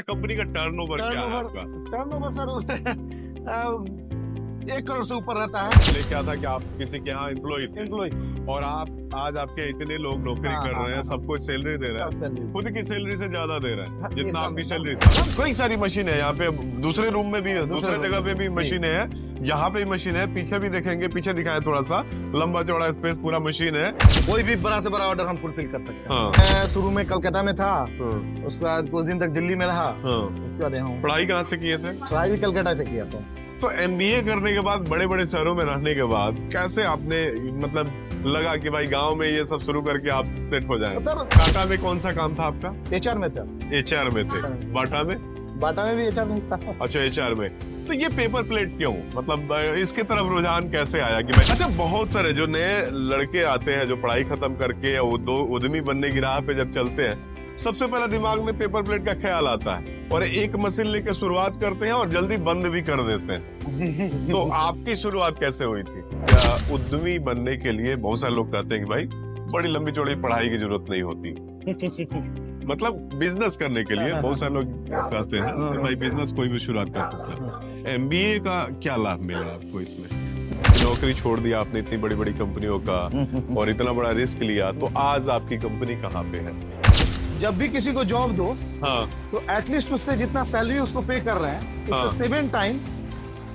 Company का turnover क्या है आपका? टर्नओवर सर 1 करोड़ से ऊपर रहता है। पहले क्या था कि आप किसी के यहाँ एम्प्लॉय थे एम्प्लॉय और आप आज आपके इतने लोग नौकरी कर रहे हैं, सबको सैलरी दे रहे हैं, खुद की सैलरी से ज्यादा दे रहे हैं जितना आपकी सैलरी थी। कई सारी मशीन है यहाँ पे, दूसरे रूम में भी है, दूसरे जगह पे भी मशीन है, यहाँ पे भी मशीन है, पीछे भी देखेंगे, पीछे दिखाएं थोड़ा सा, लंबा चौड़ा स्पेस पूरा मशीन है। कोई भी बड़ा से बड़ा ऑर्डर हम फुलफिल कर सकते हैं। हाँ। मैं शुरू में कलकत्ता में था, उसके बाद कुछ दिन तक दिल्ली में रहा, उसके बाद यहाँ हूँ। पढ़ाई कहाँ से किए थे? पढ़ाई भी कलकत्ता से किया था। तो एमबीए करने के बाद, बड़े बड़े शहरों में रहने के बाद कैसे आपने मतलब लगा कि भाई गांव में ये सब शुरू करके आप सेट हो जाएं? सर टाटा में कौन सा काम था आपका? एचआर में था। एचआर में थे। बाटा में? बाटा में भी एचआर में था। अच्छा, एचआर में। तो ये पेपर प्लेट क्यों, मतलब इसके तरफ रुझान कैसे आया कि भाई? अच्छा, बहुत सारे जो नए लड़के आते हैं जो पढ़ाई खत्म करके उद्यमी बनने की राह पे जब चलते हैं, सबसे पहले दिमाग में पेपर प्लेट का ख्याल आता है और एक मशीन लेकर शुरुआत करते हैं और जल्दी बंद भी कर देते हैं। तो आपकी शुरुआत कैसे हुई थी? क्या उद्यमी बनने के लिए बहुत सारे लोग कहते हैं कि भाई बड़ी लंबी चौड़ी पढ़ाई की जरूरत नहीं होती, मतलब बिजनेस करने के लिए बहुत सारे लोग कहते हैं कि भाई बिजनेस कोई भी शुरुआत कर सकता है। एमबीए का क्या लाभ मिला आपको इसमें? नौकरी छोड़ दिया आपने इतनी बड़ी बड़ी कंपनियों का और इतना बड़ा रिस्क लिया, तो आज आपकी कंपनी कहाँ पे है? जब भी किसी को जॉब दो, हाँ, तो एटलीस्ट उससे जितना सैलरी उसको पे कर रहे हैं, उससे 7 टाइम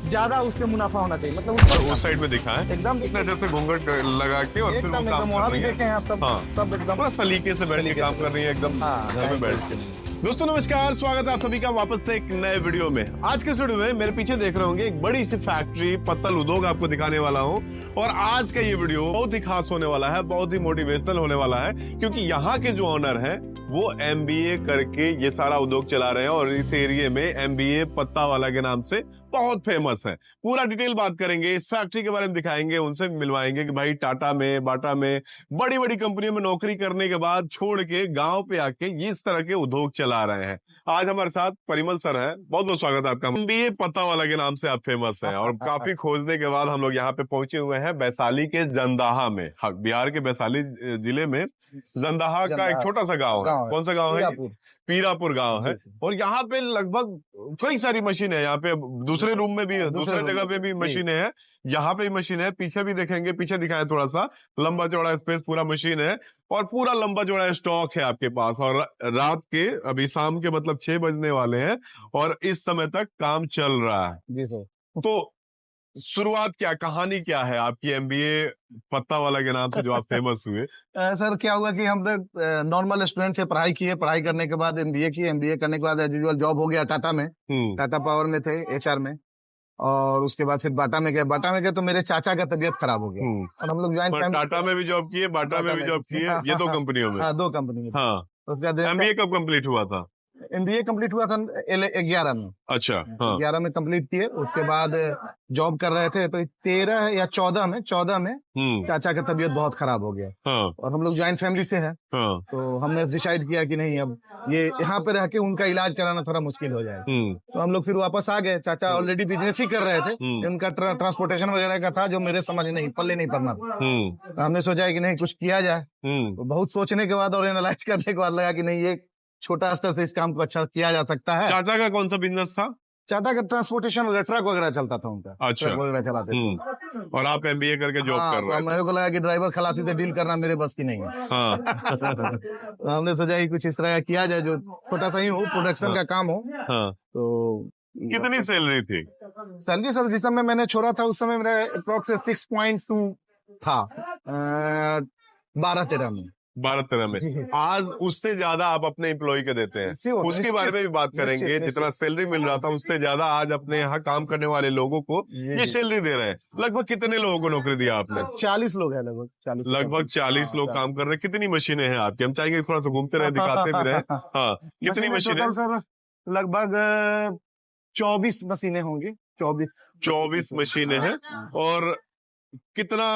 ज्यादा उससे मुनाफा होना चाहिए। मतलब और उस साइड में दिखा है एकदम जैसे घूंघट लगा के और फिर वो काम वहाँ कर भी रही है। देखे हैं आप सब। हाँ। सब एकदम पूरा सलीके से बैठ के काम कर रही है, एकदम घर में बैठ के। दोस्तों नमस्कार, स्वागत है आप सभी का वापस से एक नए वीडियो में। आज के वीडियो में मेरे पीछे देख रहे होंगे एक बड़ी सी फैक्ट्री, पत्तल उद्योग आपको दिखाने वाला हूं। और आज का ये वीडियो बहुत ही खास होने वाला है, बहुत ही मोटिवेशनल होने वाला है, क्योंकि यहाँ के जो ऑनर है वो एमबीए करके ये सारा उद्योग चला रहे हैं और इस एरिया में एमबीए पत्ता वाला के नाम से बहुत फेमस है। पूरा डिटेल बात करेंगे, इस फैक्ट्री के बारे में दिखाएंगे, उनसे मिलवाएंगे कि भाई टाटा में, बाटा में, बड़ी बड़ी कंपनियों में नौकरी करने के बाद छोड़ के गांव पे आके ये इस तरह के उद्योग चला रहे हैं। आज हमारे साथ परिमल सर है, बहुत बहुत स्वागत है आपका। एमबीए पत्ता वाला के नाम से आप फेमस हैं और काफी खोजने के बाद हम लोग यहाँ पे पहुंचे हुए हैं वैशाली के जंदाहा में। बिहार के वैशाली जिले में जंदाहा का एक छोटा सा गाँव है। कौन सा गाँव है? पीरापुर गांव है। और यहाँ पे लगभग कई सारी मशीन है, यहाँ पे दूसरे रूम में भी है, दूसरे जगह पे भी मशीनें हैं, यहाँ पे भी मशीन है, पीछे भी देखेंगे, पीछे दिखाएं थोड़ा सा, लंबा चौड़ा स्पेस पूरा मशीन है और पूरा लंबा चौड़ा स्टॉक है आपके पास। और रात के अभी शाम के मतलब 6 बजने वाले हैं और इस समय तक काम चल रहा है। तो शुरुआत क्या, कहानी क्या है आपकी एमबीए पत्ता वाला के नाम से जो आप फेमस हुए? सर क्या हुआ कि हम लोग नॉर्मल स्टूडेंट थे, पढ़ाई किए, पढ़ाई करने के बाद एमबीए की, एमबीए करने के बाद एज यूजुअल जॉब हो गया टाटा में। टाटा पावर में थे एचआर में, और उसके बाद फिर बाटा में गए। बाटा में गए तो मेरे चाचा का तबीयत खराब हो गया और हम लोग ज्वाइंट फैमिली। टाटा में भी जॉब किए, बाटा में भी जॉब किए, ये 2 कंपनियों में? हाँ, 2 कंपनी में। हाँ। उसके बाद एमबीए कब कंप्लीट हुआ था? एमबीए कंप्लीट हुआ था 11 में। अच्छा, हाँ। 11 में कंप्लीट किए, उसके बाद जॉब कर रहे थे, तो 13 या 14 में चाचा का तबीयत बहुत खराब हो गया। हाँ। और हम लोग ज्वाइंट फैमिली से हैं। हाँ। तो हमने डिसाइड किया कि नहीं, अब ये यहाँ पे रह के उनका इलाज कराना थोड़ा मुश्किल हो जाएगा। तो हम लोग फिर वापस आ गए। चाचा ऑलरेडी बिजनेस ही कर रहे थे, उनका ट्रांसपोर्टेशन वगैरह का था, जो मेरे समझ नहीं पल्ले नहीं पड़ना। तो हमने सोचा कि नहीं, कुछ किया जाए। तो बहुत सोचने के बाद और एनालाइज करने के बाद लगा कि नहीं, ये छोटा स्तर से इस काम को अच्छा किया जा सकता है। चाचा का कौन सा बिजनेस था? चाचा का ट्रांसपोर्टेशन वगैरह, ट्रक वगैरह चलता था उनका। अच्छा। ट्रक वगैरह चलाते थे। और आप एमबीए करके जॉब कर रहे हैं? मेरे को लगा कि ड्राइवर खलासी से डील करना मेरे बस की नहीं है। हाँ। तो हमने सोचा कि कुछ इस तरह का किया जाए जो छोटा सा ही हो, प्रोडक्शन का काम हो। हाँ। तो कितनी सैलरी थी? सैलरी सर जिस समय मैंने छोड़ा था उस समय मेरा अप्रोक्स 6.2 था 12-13 में। 12-13 में। आज उससे ज्यादा आप अपने एम्प्लॉय के देते हैं, उसके बारे में भी बात करेंगे। जितना सैलरी मिल रहा था उससे ज्यादा आज अपने यहाँ काम करने वाले लोगों को ये सैलरी दे रहे हैं। लगभग कितने लोगों को नौकरी दिया आपने? 40 लोग हैं, लगभग 40 लोग काम कर रहे हैं। कितनी मशीनें हैं आपकी? हम चाहेंगे थोड़ा सा घूमते रहे, दिखाते भी रहे। हाँ, कितनी मशीनें? लगभग 24 मशीनें होंगी। 24 मशीनें हैं। और कितना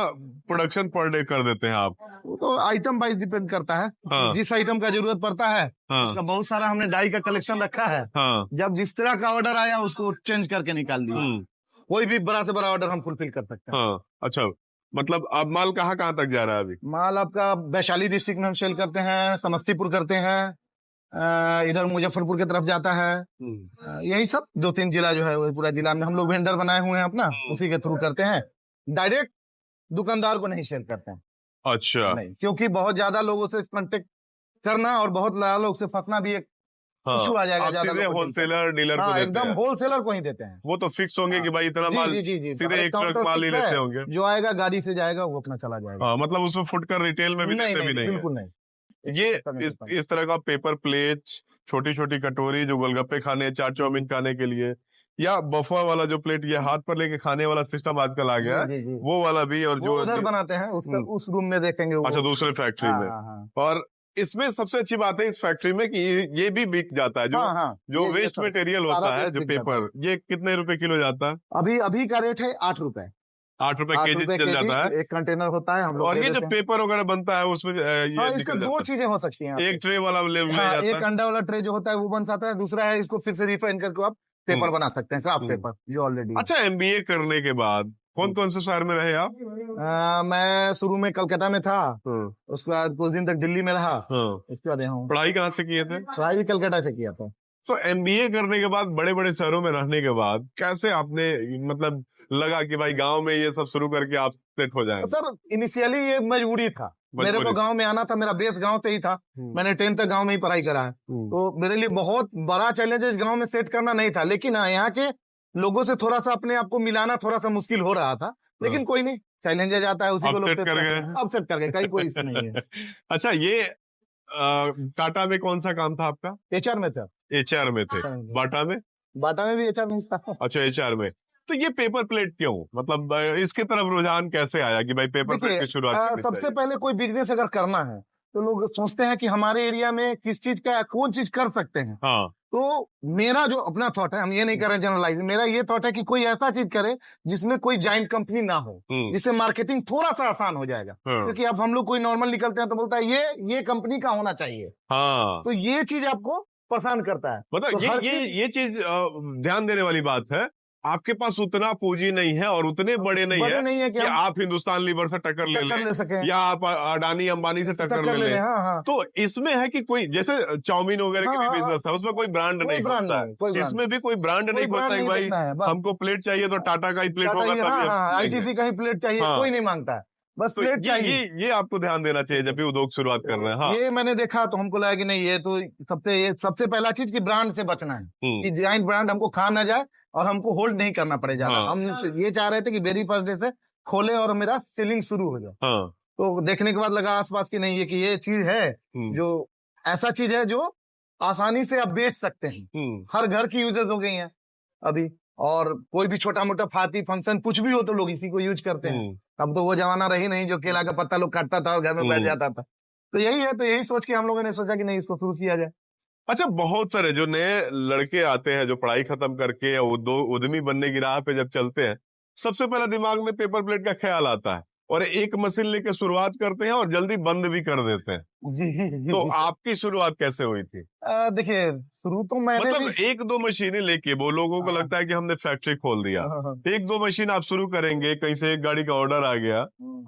प्रोडक्शन पर डे कर देते हैं आप? वो तो आइटम वाइज डिपेंड करता है। हाँ। जिस आइटम का जरूरत पड़ता है, हाँ। उसका बहुत सारा हमने डाई का कलेक्शन रखा है। हाँ। जब जिस तरह का ऑर्डर आया उसको चेंज करके निकाल दिया। कोई भी बड़ा से बड़ा ऑर्डर हम फुलफिल कर सकते हैं। हाँ। अच्छा, मतलब अब माल कहाँ कहाँ तक जा रहा है अभी? माल आपका वैशाली डिस्ट्रिक्ट में हम सेल करते हैं, समस्तीपुर करते हैं, इधर मुजफ्फरपुर की तरफ जाता है। यही सब 2-3 जिला जो है वो पूरा जिला में हम लोग वेंडर बनाए हुए हैं अपना, उसी के थ्रू करते हैं। डायरेक्ट दुकानदार को नहीं सेल करते हैं। अच्छा। नहीं, क्योंकि बहुत ज्यादा लोगों से कांटेक्ट करना और बहुत ज्यादा लोग से फंसना भी एक इशू आ जाएगा। ज्यादा होलसेलर डीलर को देते एकदम हैं। होलसेलर को ही देते हैं। वो तो फिक्स होंगे कि भाई इतना माल सीधे एक ट्रक माल ही लेते होंगे। जो आएगा गाड़ी से जाएगा वो अपना चला जाएगा। मतलब उसमें फुटकर रिटेल में भी देते भी नहीं, बिल्कुल नहीं। ये इस तरह का पेपर प्लेट, छोटी छोटी कटोरी जो गोलगप्पे खाने, चाट चाउमीन खाने के लिए, या बफा वाला जो प्लेट ये हाथ पर लेके खाने वाला सिस्टम आजकल आ गया है, वो वाला भी। और जो उधर बनाते हैं उस रूम में देखेंगे। अच्छा, दूसरे फैक्ट्री में। और इसमें सबसे अच्छी बात है इस फैक्ट्री में कि ये भी बिक जाता है। जो वेस्ट मटेरियल होता है, जो पेपर, ये कितने रुपए किलो जाता है? अभी का रेट है 8 रुपए। 8 रुपए केजी चल जाता है। एक कंटेनर होता है हम लोग। और ये जो पेपर वगैरह बनता है उसमें इसका 2 चीजें हो सकती हैं। एक ट्रे वाला एक अंडा वाला ट्रे जो होता है वो बन जाता है। दूसरा है इसको फिर से रिफाइन करके आप पेपर बना सकते हैं, क्राफ्ट पेपर जो ऑलरेडी। अच्छा, MBA करने के बाद कौन कौन से शहर में रहे आप? मैं शुरू में कलकत्ता में था, उसके बाद कुछ दिन तक दिल्ली में रहा। इसके बाद यहाँ। पढ़ाई कहाँ से किए थे? पढ़ाई भी कलकत्ता से किया था। तो MBA करने के बाद बड़े बड़े शहरों में रहने के बाद कैसे आपने मतलब लगा कि भाई गांव में ये सब शुरू करके आप सेट हो जाएं? सर इनिशियली ये मजबूरी था। मेरे को गांव में आना था, मेरा बेस गांव से ही था। मैंने 10th तक गांव में ही पढ़ाई करा है। तो मेरे लिए बहुत बड़ा चैलेंज गांव में सेट करना नहीं था, लेकिन यहाँ के लोगों से थोड़ा सा अपने आप को मिलाना थोड़ा सा मुश्किल हो रहा था। लेकिन कोई नहीं, चैलेंजेस आता है, उसी को लोग अब सेट कर गए। कहीं कोई इशू नहीं है। अच्छा, ये टाटा में कौन सा काम था आपका? HR में था। HR में थे। बाटा में? बाटा में भी HR में था। अच्छा, HR में। तो ये पेपर प्लेट क्यों, मतलब इसके तरफ रुझान कैसे आया कि भाई पेपर प्लेट की शुरुआत? सबसे पहले कोई बिजनेस अगर करना है तो लोग सोचते हैं कि हमारे एरिया में किस चीज का कौन चीज कर सकते हैं। तो मेरा जो अपना थॉट है, हम ये नहीं कर रहे जनरलाइज, मेरा ये थॉट है कि कोई ऐसा चीज करे जिसमें कोई जाइंट कंपनी ना हो, जिससे मार्केटिंग थोड़ा सा आसान हो जाएगा। क्योंकि अब हम लोग कोई नॉर्मल निकलते हैं तो बोलता है ये कंपनी का होना चाहिए। तो ये चीज आपको परेशान करता है। मतलब तो ये चीज ध्यान देने वाली बात है। आपके पास उतना पूंजी नहीं है और उतने बड़े नहीं है कि आप हिंदुस्तान लीवर से टक्कर ले सकें, या आप अडानी अंबानी से टक्कर ले लें। तो इसमें है कि कोई जैसे चाउमीन वगैरह की भी बिजनेस है, उसमें कोई ब्रांड नहीं होता है। इसमें भी कोई ब्रांड नहीं होता है भाई हमको प्लेट चाहिए तो टाटा का ही प्लेट होगा, ITC का ही प्लेट चाहिए, कोई नहीं मांगता है, बस प्लेट चाहिए। ये आपको ध्यान देना चाहिए जब भी उद्योग शुरुआत कर रहे हैं। ये मैंने देखा तो हमको लगा कि नहीं, ये तो सबसे पहला चीज की ब्रांड से बचना है, कि जाइंट ब्रांड हमको खा ना जाए और हमको होल्ड नहीं करना पड़े ज्यादा। हम ये चाह रहे थे कि वेरी फर्स्ट डे से खोले और मेरा सेलिंग शुरू हो जाए। तो देखने के बाद लगा आसपास की नहीं है कि ये चीज है जो ऐसा चीज है जो आसानी से आप बेच सकते हैं। हर घर की यूजेस हो गई हैं अभी, और कोई भी छोटा मोटा पार्टी फंक्शन कुछ भी हो तो लोग इसी को यूज करते हैं। अब तो वो जमाना रही नहीं जो केला का पत्ता लोग काटता था और घर में बैठ जाता था। तो यही है, तो यही सोच के हम लोगों ने सोचा कि नहीं, इसको शुरू किया जाए। अच्छा, बहुत सारे जो नए लड़के आते हैं जो पढ़ाई खत्म करके या उद्यमी बनने की राह पे जब चलते हैं, सबसे पहले दिमाग में पेपर प्लेट का ख्याल आता है और एक मशीन लेके शुरुआत करते हैं और जल्दी बंद भी कर देते हैं। तो आपकी शुरुआत कैसे हुई थी? देखिए, शुरू तो मैंने मतलब 1-2 मशीनें लेके वो लोगों को लगता है कि हमने फैक्ट्री खोल दिया। 1-2 मशीन आप शुरू करेंगे, कहीं से एक गाड़ी का ऑर्डर आ गया,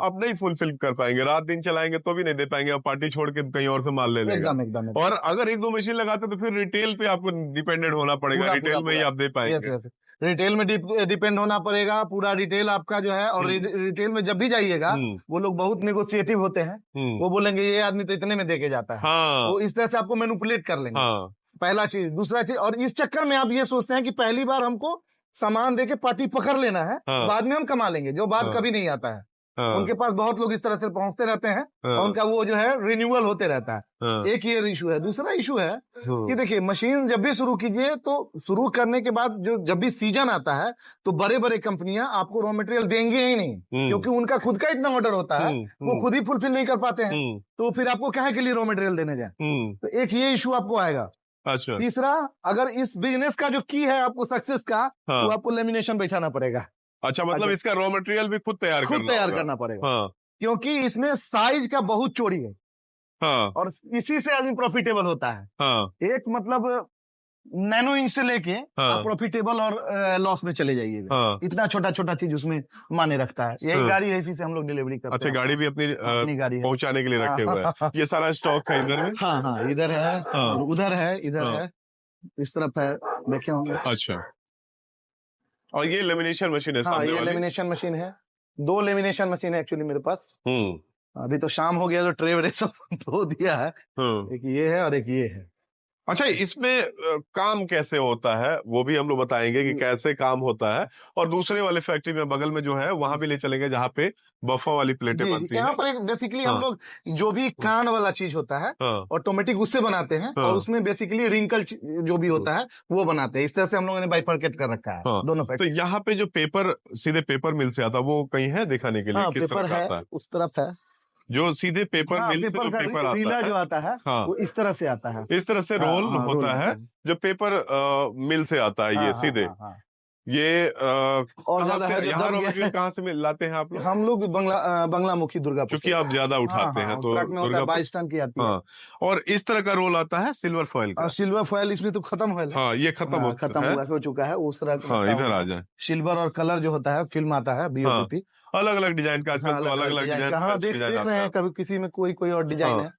आप नहीं फुलफिल कर पाएंगे, रात दिन चलाएंगे तो भी नहीं दे पाएंगे, आप पार्टी छोड़ के कहीं और से माल ले लेंगे। एकदम। और अगर 1-2 मशीन लगाते तो फिर रिटेल पे आपको डिपेंडेंट होना पड़ेगा, रिटेल में ही आप दे पाएंगे। रिटेल में डिपेंड होना पड़ेगा, पूरा रिटेल आपका जो है। और रिटेल में जब भी जाइएगा वो लोग बहुत नेगोशिएटिव होते हैं। वो बोलेंगे ये आदमी तो इतने में देके जाता है। तो इस तरह से आपको मैनिपुलेट कर लेंगे। पहला चीज। दूसरा चीज, और इस चक्कर में आप ये सोचते हैं कि पहली बार हमको सामान देके पार्टी पकड़ लेना है, बाद में हम कमा लेंगे, जो बात कभी नहीं आता है। उनके पास बहुत लोग इस तरह से पहुंचते रहते हैं और उनका वो जो है रिन्यूअल होते रहता है। एक ये इशू है। दूसरा इशू है कि देखिए, मशीन जब भी शुरू कीजिए तो शुरू करने के बाद जब भी सीजन आता है तो बड़े बड़े कंपनियां आपको रॉ मटेरियल देंगे ही नहीं, क्योंकि उनका खुद का इतना ऑर्डर होता है, वो खुद ही फुलफिल नहीं कर पाते हैं। तो फिर आपको काहे के लिए रॉ मटेरियल देने जाए? तो एक ये इशू आपको आएगा। अच्छा। तीसरा, अगर इस बिजनेस का जो की है आपको सक्सेस का, तो आपको लेमिनेशन बैठाना पड़ेगा। अच्छा, मतलब इसका रॉ मटेरियल भी खुद तैयार करना पड़ेगा। क्योंकि इसमें साइज का बहुत चोरी है। और इसी से आदमी प्रॉफिटेबल होता है। एक मतलब नैनो इंच से लेके आप प्रॉफिटेबल और लॉस में चले जाइएगा। इतना छोटा छोटा चीज उसमें माने रखता है। यही गाड़ी है, इसी से हम लोग डिलीवरी करते हैं। अच्छा, गाड़ी भी अपनी गाड़ी है, पहुंचाने के लिए रखे हुए हैं। ये सारा स्टॉक है इधर में? हाँ हाँ, इधर है और उधर है, इधर है, इस तरफ है, देखे होंगे। अच्छा, और ये लेमिनेशन मशीन है? हाँ, ये लेमिनेशन मशीन है। 2 लेमिनेशन मशीन है एक्चुअली मेरे पास। अभी तो शाम हो गया तो ट्रे व्रे सब धो दिया है। एक ये है और एक ये है। अच्छा, इसमें काम कैसे होता है वो भी हम लोग बताएंगे कि कैसे काम होता है। और दूसरे वाले फैक्ट्री में बगल में जो है वहां भी ले चलेंगे जहाँ पे बफर वाली प्लेटें बनती हैं। यहाँ पर बेसिकली हम लोग जो भी कान वाला चीज होता है ऑटोमेटिक उससे बनाते हैं और उसमें बेसिकली रिंकल जो भी होता है वो बनाते हैं। इस तरह से हम लोगों ने बाइफरकेट कर रखा है दोनों फैक्ट्री। तो यहाँ पे जो पेपर सीधे पेपर मिल से आता है वो कहीं है दिखाने के लिए? किस तरह का आता है? उस तरफ है जो सीधे पेपर मिल से जो पेपर आता है, जो आता है वो इस तरह से आता है। इस तरह से रोल होता है जो पेपर मिल से आता है ये सीधे। ये और ज्यादा है यहाँ रॉ मटेरियल कहाँ से लाते हैं आप लोग? हम लोग बंगलामुखी दुर्गापुर, क्योंकि आप ज्यादा उठाते हैं तो 22 टन की आती है। और इस तरह का रोल आता है सिल्वर फॉइल का। सिल्वर फॉइल इसमें तो खत्म है। हाँ, ये खत्म हो चुका है उस तरह का। इधर आ जाए। सिल्वर और कलर जो होता है फिल्म आता है BOPP, अलग अलग डिजाइन का। आजकल तो अलग अलग डिजाइन देख रहे हैं, कभी किसी में कोई और डिजाइन है,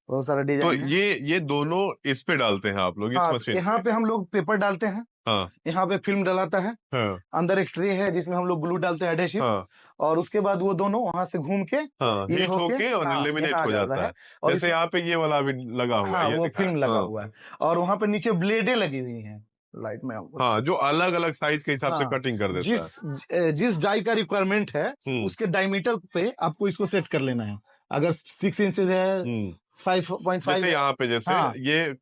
बहुत सारा डिजाइन। तो ये दोनों इस पे डालते हैं आप लोग, इस मशीन? यहाँ पे हम लोग पेपर डालते हैं, यहाँ पे फिल्म डलाता है, अंदर एक ट्रे है जिसमें हम लोग ग्लू डालते हैं, एडेसिव, और उसके बाद वो दोनों वहां से घूम के हीट होके और लेमिनेट हो जाता है। और जैसे यहाँ पे ये वाला भी लगा हुआ है, वो फिल्म लगा हुआ है, और वहाँ पे नीचे ब्लेडें लगी हुई हैं लाइट में। जो अलग अलग साइज के हिसाब से कटिंग कर देता है। जिस डाई का रिक्वायरमेंट है उसके डायमीटर पे आपको इसको सेट कर लेना है। अगर 6 इंचेस है 5.5, जैसे यहाँ पे जैसे ये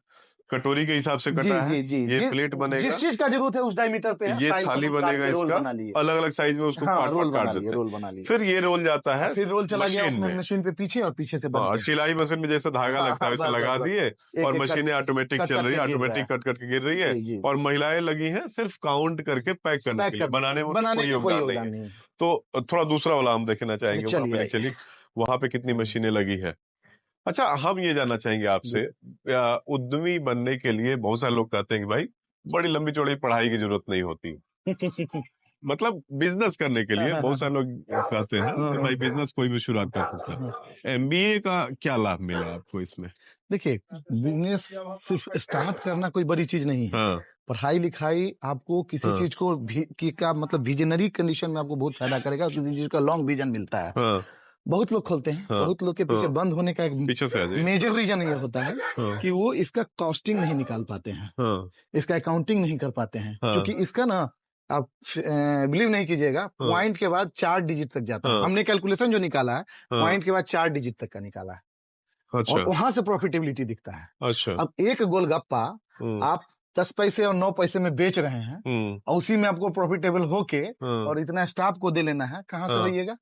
कटोरी के हिसाब से कटा है, ये प्लेट बनेगा, जिस चीज का जरूरत है उस डायमीटर पे ये थाली बनेगा, इसका अलग अलग साइज में उसको काट देते हैं, रोल बना लिया। फिर ये रोल जाता है, फिर रोल चला गया मशीन पे पीछे, और पीछे से सिलाई मशीन में जैसे धागा लगता है वैसे लगा दिए, और मशीनें ऑटोमेटिक चल रही है, ऑटोमेटिक कट करके गिर रही है, और महिलाएं लगी हैं सिर्फ काउंट करके पैक करने के लिए, बनाने में कोई योगदान नहीं है। तो थोड़ा दूसरा वाला हम देखना चाहेंगे, चलिए वहां पे कितनी मशीनें लगी है। अच्छा, हम ये जानना चाहेंगे आपसे, उद्यमी बनने के लिए बहुत सारे लोग कहते हैं कि भाई बड़ी लंबी चौड़ी पढ़ाई की जरूरत नहीं होती मतलब बिजनेस करने के लिए बहुत सारे लोग कहते हैं कि भाई बिजनेस कोई भी शुरुआत कर सकता है। MBA का क्या लाभ मिला आपको इसमें? देखिए, बिजनेस सिर्फ स्टार्ट करना कोई बड़ी चीज नहीं है। पढ़ाई लिखाई आपको किसी चीज को का मतलब विजनरी कंडीशन में आपको बहुत फायदा करेगा, किसी चीज का लॉन्ग विजन मिलता है। बहुत लोग खोलते हैं, बहुत लोग के पीछे बंद होने का एक मेजर रीजन ये होता है कि वो इसका कॉस्टिंग नहीं निकाल पाते हैं, इसका अकाउंटिंग नहीं कर पाते हैं, क्योंकि इसका ना आप बिलीव नहीं कीजिएगा, पॉइंट के बाद 4 डिजिट तक जाता है। हमने कैलकुलेशन जो निकाला है पॉइंट के बाद 4 डिजिट तक का निकाला है। अच्छा। और वहां से प्रॉफिटेबिलिटी दिखता है। अच्छा। अब एक गोलगप्पा आप 10 पैसे और 9 पैसे में बेच रहे हैं, और उसी में आपको प्रॉफिटेबल होके और इतना स्टाफ को दे लेना है, कहाँ से होइएगा?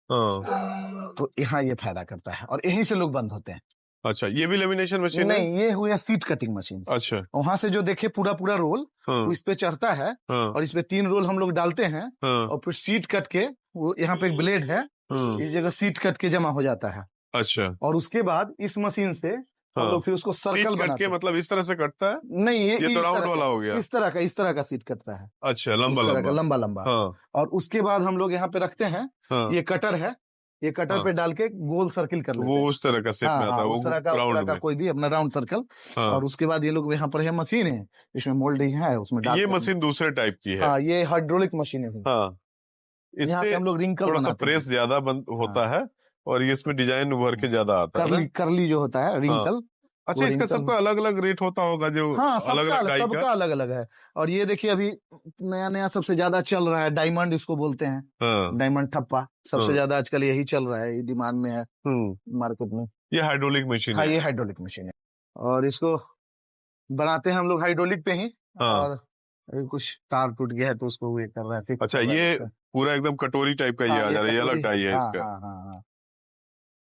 तो यहाँ ये फायदा करता है, और यहीं से लोग बंद होते हैं। अच्छा, ये भी लेमिनेशन मशीन नहीं, ये हुआ सीट कटिंग मशीन। अच्छा। वहां से जो देखे पूरा रोल वो इस पे चढ़ता है, और इस पे 3 रोल हम लोग डालते हैं, और फिर सीट कट के वो यहाँ पे एक ब्लेड है, इस जगह सीट कट के जमा हो जाता है। अच्छा। और उसके बाद इस मशीन से हम लोग फिर उसको सर्कल बनाते हैं। मतलब इस तरह से कटता है? नहीं, ये तो राउंड वाला हो गया। इस तरह का सीट कटता है। अच्छा, लंबा। और उसके बाद हम लोग यहाँ पे रखते हैं, ये कटर है, ये कटर पे डाल के गोल सर्किल कर लेते हैं। वो उस तरह का शेप में आता है, उस तरह का कोई भी अपना राउंड सर्कल। और उसके बाद ये लोग यहाँ पर है मशीन है, इसमें मोल्डिंग है, उसमें ये मशीन दूसरे टाइप की है। ये हाइड्रोलिक मशीन है। इससे हम लोग रिंकल थोड़ा सा प्रेस ज्यादा होता है, और ये इसमें डिजाइन उभर के ज्यादा आता है, करली जो होता है रिंकल। अच्छा, इसका सबका अलग अलग रेट होता होगा जो? सबका अलग अलग है। और ये देखिए अभी नया सबसे ज्यादा चल रहा है डायमंड, इसको बोलते हैं, डायमंड ठप्पा सबसे ज्यादा आजकल यही चल रहा है, ये डिमांड में है मार्केट में। ये हाइड्रोलिक मशीन है? हाँ, ये हाइड्रोलिक मशीन है, और इसको बनाते हैं हम लोग हाइड्रोलिक पे ही। और कुछ तार टूट गया है तो उसको ये कर रहे थे। अच्छा, ये पूरा एकदम कटोरी टाइप का ये आ जा रहा है, ये अलग टाइप है इसका।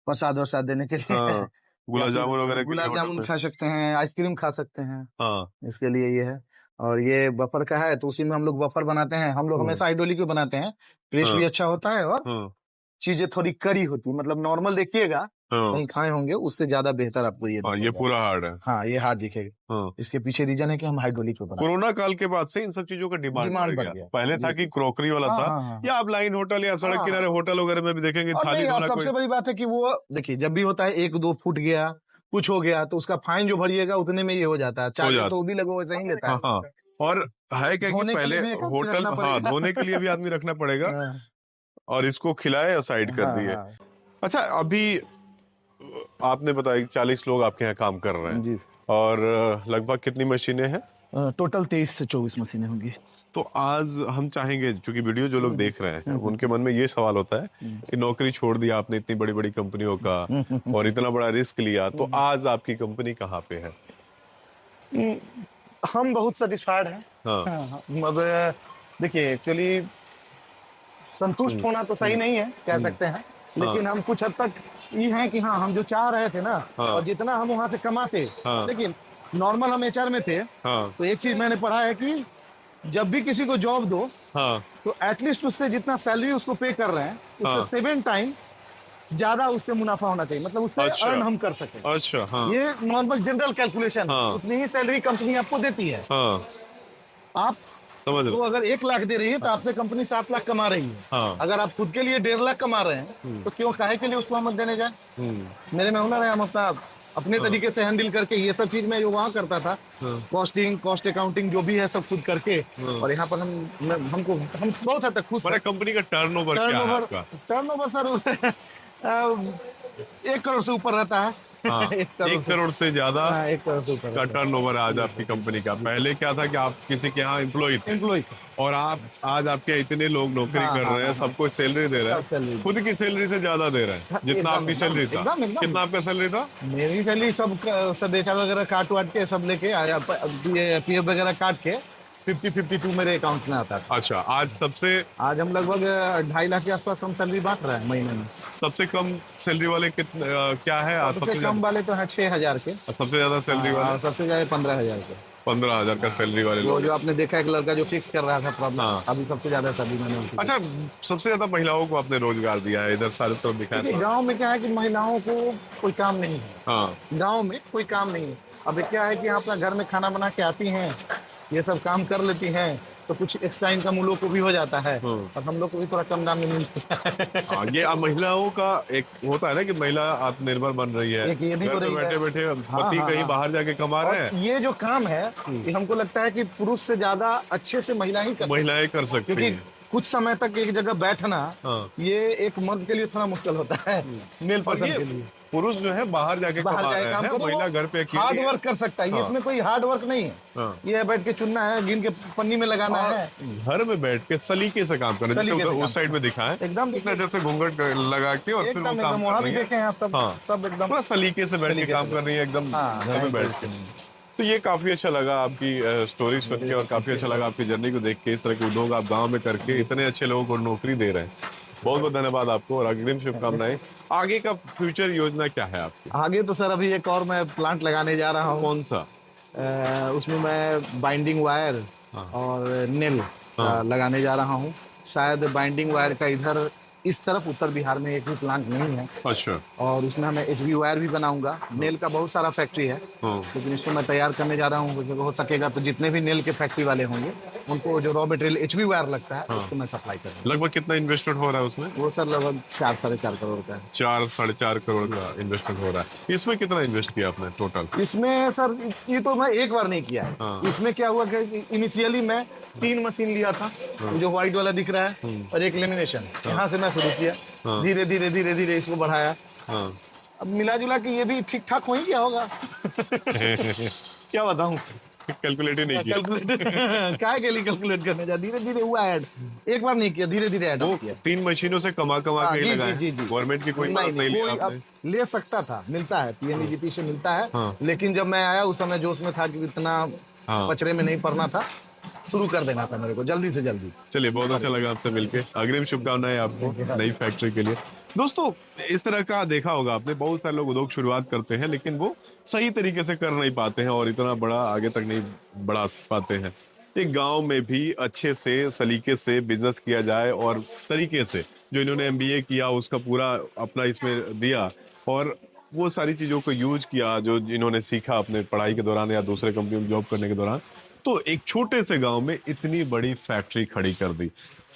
प्रसाद वरसाद देने के लिए गुलाब जामुन वगैरह, गुलाब जामुन खा सकते हैं, आइसक्रीम खा सकते हैं, इसके लिए ये है। और ये बफर का है, तो उसी में हम लोग बफर बनाते हैं। हम लोग हमेशा हाइड्रोलिक भी बनाते हैं, प्रेस भी अच्छा होता है और चीजें थोड़ी कड़ी होती, मतलब नॉर्मल देखिएगा कहीं खाए होंगे, उससे ज्यादा बेहतर आपको ये ये पूरा हार्ड है। हाँ, ये हार्ड दिखेगा। इसके पीछे रीजन है कि हम हाइड्रोलिक पे बना। कोरोना काल के बाद से इन सब चीजों का डिमांड बढ़ गया। पहले था कि क्रॉकरी वाला था, या आप लाइन होटल या सड़क किनारे होटल वगैरह में भी देखेंगे थाली वाला। सबसे बड़ी बात है कि वो देखिए, जब भी होता है 1-2 फूट गया, कुछ हो गया, तो उसका फाइन जो भरिएगा उतने में ये हो जाता है। चार्ज तो वो भी लगो वैसे ही लेता है। और है क्या कि पहले होटल धोने के लिए भी आदमी रखना पड़ेगा, और इसको खिलाए और साइड कर दिए। अच्छा, अभी आपने बताया 40 लोग आपके यहाँ काम कर रहे हैं जी, और लगभग कितनी मशीनें हैं? टोटल 23 से 24 मशीनें होंगी। तो आज हम चाहेंगे, क्योंकि वीडियो जो लोग देख रहे हैं उनके मन में ये सवाल होता है कि नौकरी छोड़ दिया आपने इतनी बड़ी बड़ी कंपनियों का और इतना बड़ा रिस्क लिया, तो आज आपकी कंपनी कहाँ पे है? हम बहुत सेटिस्फाइड हैं। अब देखिए, एक्चुअली संतुष्ट होना तो सही नहीं है, कह सकते हैं, लेकिन हम कुछ हद तक ये हैं कि हाँ, हम जो चाह रहे थे ना, और जितना हम वहां से कमाते, लेकिन नॉर्मल हम एचआर में थे, तो एक चीज मैंने पढ़ा है कि जब भी किसी को जॉब दो, तो एटलीस्ट उससे जितना सैलरी उसको पे कर रहे हैं, उससे 7 टाइम ज्यादा उससे मुनाफा होना चाहिए, मतलब उससे अर्न हम कर सके। अच्छा, ये नॉर्मल जनरल कैलकुलेशन, उतनी ही सैलरी कंपनी आपको देती है। आप तो अगर 1 लाख दे रही है, तो आपसे कंपनी 7 लाख कमा रही है। अगर आप खुद के लिए 1.5 लाख कमा रहे हैं, तो क्यों काहे के लिए उसको हम देने जाए? मेरे में हुनर है, हम अपने तरीके से हैंडल करके, ये सब चीज मैं जो वहाँ करता था, कॉस्टिंग, कॉस्ट अकाउंटिंग जो भी है सब खुद करके, और यहाँ पर हम बहुत हद तक खुश हैं। कंपनी का टर्नओवर क्या है आपका? टर्नओवर सर 1 करोड़ से ऊपर रहता है। 1 करोड़ से ज्यादा 1 करोड़ से ऊपर का टर्नओवर आज आपकी कंपनी का। पहले क्या था कि आप किसी के यहाँ एम्प्लॉय थे, और आप आज आपके इतने लोग नौकरी कर रहे हैं, सबको सैलरी दे रहे हैं, खुद की सैलरी से ज्यादा दे रहे हैं जितना आपकी सैलरी था। कितना आपका सैलरी था? मेरी सैलरी सब सदेशा वगैरह काट वाट के सब लेके आया, पीएफ वगैरह काट के 50-52 मेरे अकाउंट में आता था। अच्छा, आज हम लगभग 2.5 लाख के आसपास हम सैलरी बांट रहे हैं महीने में। सबसे कम सैलरी वाले क्या है? सबसे कम वाले तो है 6,000 के। सबसे ज्यादा सैलरी वाले? सबसे ज्यादा 15,000 के। 15,000 का सैलरी वाले लोग। जो आपने देखा एक लड़का जो फिक्स कर रहा था प्रॉब्लम, अभी सबसे ज्यादा सैलरी मैंने। अच्छा, सबसे ज्यादा महिलाओं को आपने रोजगार दिया है, इधर सारे तरफ दिखाया। गाँव में क्या है कि महिलाओं को कोई काम नहीं है। गाँव में कोई काम नहीं है। अब क्या है कि अपना घर में खाना बना के आती हैं, ये सब काम कर लेती हैं, तो कुछ एक्स्ट्रा इनकम उन लोग को भी हो जाता है, और हम लोग को भी थोड़ा कम दाम में मिलता है। ये अब महिलाओं का एक होता है ना कि महिला आत्मनिर्भर बन रही है, ये भी हो रही है। बैठे पति कहीं बाहर जाके कमा रहे हैं। ये जो काम है, ये हमको लगता है कि पुरुष से ज्यादा अच्छे से महिलाएं कर सकती हैं, क्योंकि कुछ समय तक एक जगह बैठना ये एक मर्द के लिए थोड़ा मुश्किल होता है, मेल पर्सन के लिए। पुरुष जो है बाहर जाके काम कर, महिला घर पे हार्ड वर्क कर सकता है। इसमें कोई हार्ड वर्क नहीं है, ये बैठ के चुनना है, गिन के पन्नी में लगाना है, घर में बैठ के सलीके से काम करना। जैसे उस साइड में दिखा है एकदम जैसे घूंघट लगा के, और फिर वो काम वहाँ भी देखे हैं आप सब एकदम पूरा सलीके से बैठ के काम कर रही है, एकदम घर में बैठ के। तो ये काफी अच्छा लगा आपकी स्टोरी सुन के, और काफी अच्छा लगा आपकी जर्नी को देख के। इस तरह के उद्योग आप गांव में करके इतने अच्छे लोगों को नौकरी दे रहे हैं। बहुत बहुत धन्यवाद आपको, और अग्रिम शुभकामनाएं। आगे का फ्यूचर योजना क्या है आपकी? आगे तो सर अभी एक और मैं प्लांट लगाने जा रहा हूँ। कौन सा? उसमें मैं बाइंडिंग वायर और नेल लगाने जा रहा हूँ। शायद बाइंडिंग वायर का इधर इस तरफ उत्तर बिहार में एक भी प्लांट नहीं है। अच्छा। और उसमें मैं HV वायर भी बनाऊंगा। नेल का बहुत सारा फैक्ट्री है, लेकिन इसको मैं तैयार करने जा रहा हूँ। हो सकेगा तो जितने भी नेल के फैक्ट्री वाले होंगे, उनको जो रॉ मटेरियल HV वायर लगता है, उसको मैं सप्लाई करूँगा। लगभग कितना इन्वेस्टमेंट हो रहा है उसमें? वो सर लगभग 4-4.5 करोड़ का है। 4-4.5 करोड़ का इन्वेस्टमेंट हो रहा है। इसमें कितना इन्वेस्ट किया आपने टोटल? इसमें सर ये तो मैं एक बार नहीं किया है। इसमें क्या हुआ कि इनिशियली मैं 3 मशीन लिया था, जो व्हाइट वाला दिख रहा है, और एक लेमिनेशन। यहाँ से मैं शुरू किया, धीरे धीरे धीरे धीरे इसको बढ़ाया। अब मिला जुला के ये भी ठीक ठाक हो ही गया होगा। क्या बताऊं, कैलकुलेट ही नहीं किया। क्या के लिए कैलकुलेट करने जा, धीरे धीरे हुआ ऐड, एक बार नहीं किया, धीरे धीरे ऐड किया। 3 मशीनों से कमा के ही लगाया। गवर्नमेंट की कोई मदद नहीं लिया आपने? ले सकता था, मिलता है, PNGP से मिलता है, लेकिन जब मैं आया उस समय जोश में था कि इतना पचड़े में नहीं पड़ना था, शुरू कर देना था मेरे को जल्दी से जल्दी। चलिए, बहुत अच्छा लगा आपसे मिलके। अग्रिम शुभकामनाएं आपको नई फैक्ट्री के लिए। दोस्तों, इस तरह का देखा होगा आपने, बहुत सारे लोग उद्योग शुरुआत करते हैं, लेकिन वो सही तरीके से कर नहीं पाते हैं, और इतना बड़ा आगे तक नहीं बढ़ा पाते हैं। एक गांव में भी अच्छे से सलीके से बिजनेस किया जाए, और तरीके से जो इन्होंने MBA किया उसका पूरा अपना इसमें दिया, और वो सारी चीजों को यूज किया जो इन्होंने सीखा अपने पढ़ाई के दौरान या दूसरे कंपनी में जॉब करने के दौरान, तो एक छोटे से गांव में इतनी बड़ी फैक्ट्री खड़ी कर दी।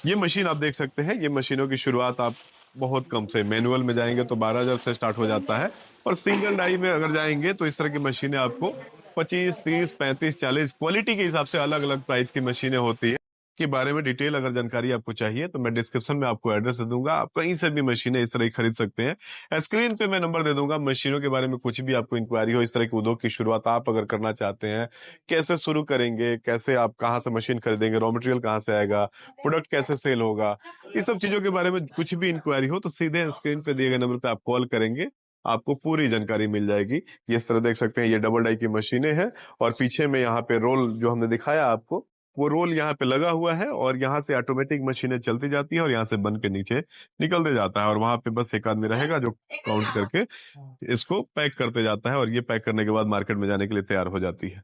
ये मशीन आप देख सकते हैं, ये मशीनों की शुरुआत आप बहुत कम से, मैनुअल में जाएंगे तो 12,000 से स्टार्ट हो जाता है, और सिंगल डाई में अगर जाएंगे तो इस तरह की मशीनें आपको 25, 30, 35, 40 क्वालिटी के हिसाब से अलग अलग प्राइस की मशीनें होती है। के बारे में डिटेल अगर जानकारी आपको चाहिए तो मैं डिस्क्रिप्शन में आपको एड्रेस दे दूंगा, आप कहीं से भी मशीनें इस तरह की खरीद सकते हैं। स्क्रीन पे मैं नंबर दे दूंगा। मशीनों के बारे में कुछ भी आपको इंक्वायरी हो, इस तरह के उद्योग की शुरुआत आप अगर करना चाहते हैं, कैसे शुरू करेंगे, कैसे आप कहाँ से मशीन खरीदेंगे, रॉ मटेरियल कहाँ से आएगा, प्रोडक्ट कैसे सेल होगा, इस सब चीजों के बारे में कुछ भी इंक्वायरी हो तो सीधे स्क्रीन पे दिए गए नंबर पे आप कॉल करेंगे, आपको पूरी जानकारी मिल जाएगी। ये इस तरह देख सकते हैं, ये डबल डाई की मशीनें हैं, और पीछे में यहाँ पे रोल जो हमने दिखाया आपको, वो रोल यहाँ पे लगा हुआ है, और यहाँ से ऑटोमेटिक मशीनें चलती जाती है और यहाँ से बन के नीचे निकलते जाता है, और वहां पे बस एक आदमी रहेगा जो काउंट करके इसको पैक करते जाता है, और ये पैक करने के बाद मार्केट में जाने के लिए तैयार हो जाती है।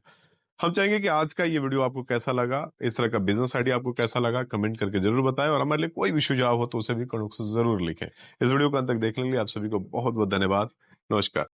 हम चाहेंगे कि आज का ये वीडियो आपको कैसा लगा, इस तरह का बिजनेस आइडिया आपको कैसा लगा, कमेंट करके जरूर बताएं, और हमारे लिए कोई भी सुझाव हो तो उसे भी कमेंट से जरूर लिखें। इस वीडियो को अंत तक देखने के लिए आप सभी को बहुत बहुत धन्यवाद। नमस्कार।